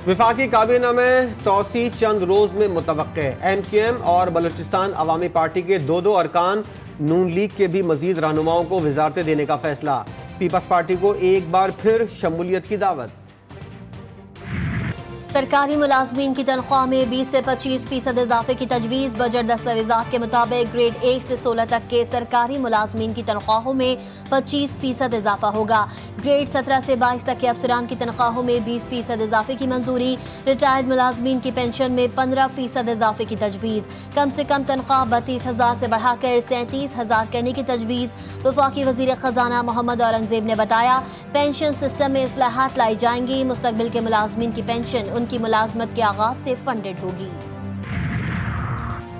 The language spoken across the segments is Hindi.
वफाकी काबीना में तोसी चंद रोज में मुतवक्के। MQM और बलूचिस्तान अवामी पार्टी के दो अरकान, नून लीग के भी मजीद रहनुमाओं को वजारतें देने का फैसला। पीपल्स पार्टी को एक बार फिर शमूलियत की दावत। सरकारी मुलाजमीन की तनख्वाह में 20 से 25% इजाफे की तजवीज़। बजट दस्तावेजात के मुताबिक ग्रेड 1 से 16 तक के सरकारी मुलाजमीन की तनख्वाहों में 25% इजाफा होगा। ग्रेड 17 से 22 तक के अफसरान की तनख्वाहों में 20% इजाफे की मंजूरी। रिटायर्ड मुलाजमीन की पेंशन में 15% इजाफे की तजवीज़। कम से कम तनख्वाह 32,000 से बढ़ाकर 37,000 करने की तजवीज़। वफाकी वजीर खजाना मोहम्मद औरंगजेब ने बताया, पेंशन सिस्टम में इस्लाहात लाई जाएंगी। मुस्तकबिल के मुलाजमीन की पेंशन उनकी मुलाजमत के आगाज से फंडेड होगी।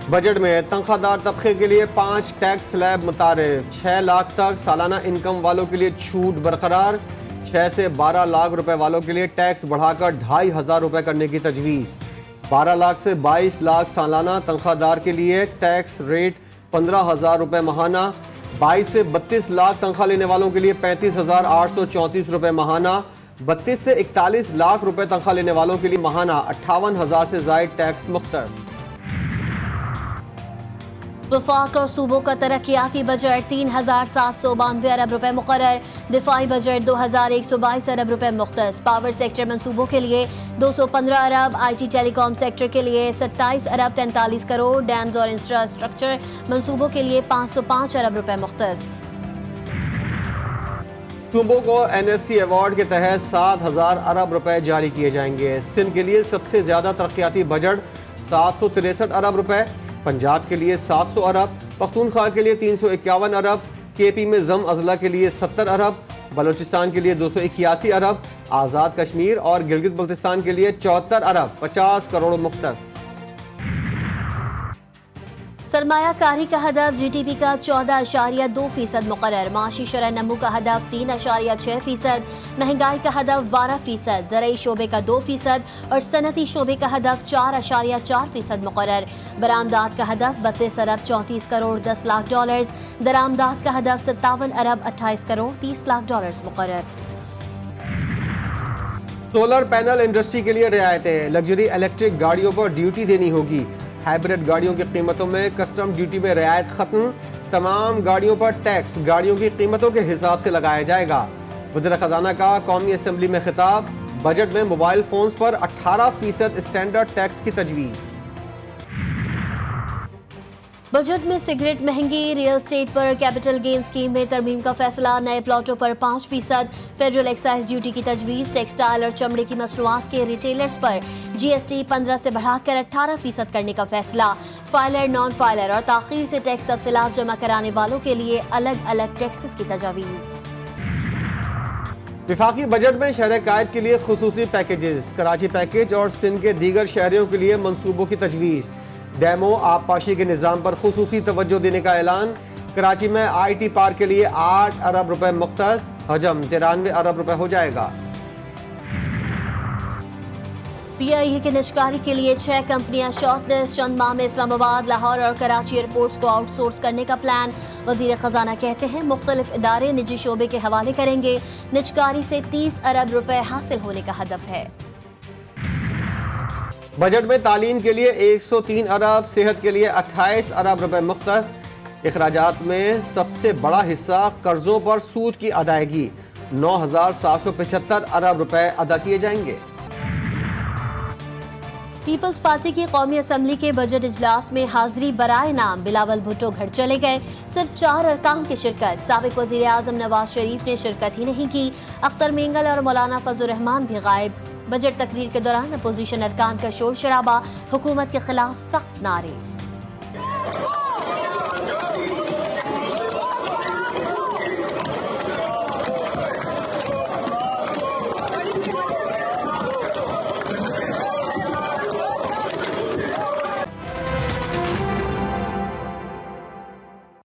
बजट में तनख्वाहदार तबके के लिए 5 टैक्स स्लैब मुतारिफ। 6 लाख तक सालाना इनकम वालों के लिए छूट बरकरार। 6 से 12 लाख रुपए वालों के लिए टैक्स बढ़ाकर 2,500 रुपए करने की तजवीज़। 12 लाख से 22 लाख सालाना तनख्वाहदार के लिए टैक्स रेट 15,000 रुपए माहाना। 22 से 32 लाख तनख्वाह लेने वालों के लिए 35,834 रुपए माहाना। 32 से 41 लाख रुपए तनख्वाह लेने वालों के लिए माहाना 58,000 से जायद टैक्स मुख्तस। वफाक और सूबों का तरक्याती बजट 3,792 अरब रुपए मुकर्रर। दिफाई बजट 2,122 अरब रुपए मुख्तस। पावर सेक्टर मंसूबों के लिए 215 अरब, IT टेलीकॉम सेक्टर के लिए 27 अरब 43 करोड़, डैम्स और इंफ्रास्ट्रक्चर मंसूबों के लिए 505 अरब रुपए मुख्तस। सूबों को NFC अवार्ड के तहत 7,000 अरब रुपए जारी किए जाएंगे। सिंध के लिए सबसे ज्यादा तरक्याती बजट 763 अरब रुपए, पंजाब के लिए 700 अरब, पख्तूनख्वा के लिए 351 अरब, KP में जम अजला के लिए 70 अरब, बलूचिस्तान के लिए 281 अरब, आज़ाद कश्मीर और गिलगित बल्तिस्तान के लिए 74 अरब 50 करोड़ मुख्तस। सरमायाकारी का हदफ GDP का 14.2% मुकर्रर। माशी शरह नमू का हदफ 3.6%, महंगाई का हदफ 12%, ज़रई शोबे का 2% और सनती शोबे का हदफ 4.4% मुकर्रर। बरामदात का हदफ 32 अरब 34 करोड़ 10 लाख डॉलर्स, दरामदात का हदफ 57 अरब 28 करोड़ 30 लाख डॉलर्स मुकर्रर। सोलर पैनल इंडस्ट्री के लिए रियायतें। लग्जरी इलेक्ट्रिक गाड़ियों पर ड्यूटी देनी होगी। हाइब्रिड गाड़ियों की कीमतों में कस्टम ड्यूटी में रियायत खत्म। तमाम गाड़ियों पर टैक्स गाड़ियों की कीमतों के हिसाब से लगाया जाएगा। वज़ीर खजाना का कौमी असम्बली में खिताब। बजट में मोबाइल फोन्स पर 18% स्टैंडर्ड टैक्स की तजवीज़। बजट में सिगरेट महंगी, रियल स्टेट पर कैपिटल गेन स्कीम में तरमीम का फैसला। नए प्लॉटों पर 5%, फेडरल एक्साइज ड्यूटी की तजवीज़। टेक्सटाइल और चमड़े की मसनूआत के रिटेलर्स पर GST 15 से बढ़ाकर 18% करने का फैसला। फाइलर, नॉन फाइलर और ताख़ीर से टैक्स तफसीलात जमा कराने वालों के लिए अलग अलग टैक्सेस की तजावीज़। वफाकी बजट में शहर कायद के लिए खुसूसी पैकेजेस। कराची पैकेज और सिंध के दीगर शहरियों के लिए मनसूबों की तजवीज़। डैमो आबपाशी के निज़ाम पर खुसूसी तवज्जो देने का ऐलान। कराची में IT पार्क के लिए 8 अरब रुपए मुख्तस। हजम 93 अरब रुपए हो जाएगा। PIA के निजकारी के लिए 6 कंपनियां शॉर्टलिस्ट। चंद माह में इस्लामाबाद, लाहौर और कराची एयरपोर्ट्स को आउटसोर्स करने का प्लान। वजीर खजाना कहते हैं मुख्तलिफ इदारे निजी शोबे के हवाले करेंगे। निजकारी से 30 अरब रुपए हासिल होने का हदफ है। बजट में तालीम के लिए 103 अरब, सेहत के लिए 28 अरब रुपए मुख्तस। इखराजात में सबसे बड़ा हिस्सा कर्जों पर सूद की अदायगी। 9,775 अरब रुपए अदा किए जाएंगे। पीपल्स पार्टी की कौमी असम्बली के बजट इजलास में हाजिरी बराए नाम बिलावल भुट्टो घर चले गए। सिर्फ 4 अरकान की शिरकत। साबिक वजीर आजम नवाज शरीफ ने शिरकत ही नहीं की। अख्तर मेंगल और मौलाना फजल रहमान भी गायब। बजट तकरीर के दौरान अपोजिशन अरकान का शोर शराबा, हुकूमत के खिलाफ सख्त नारे।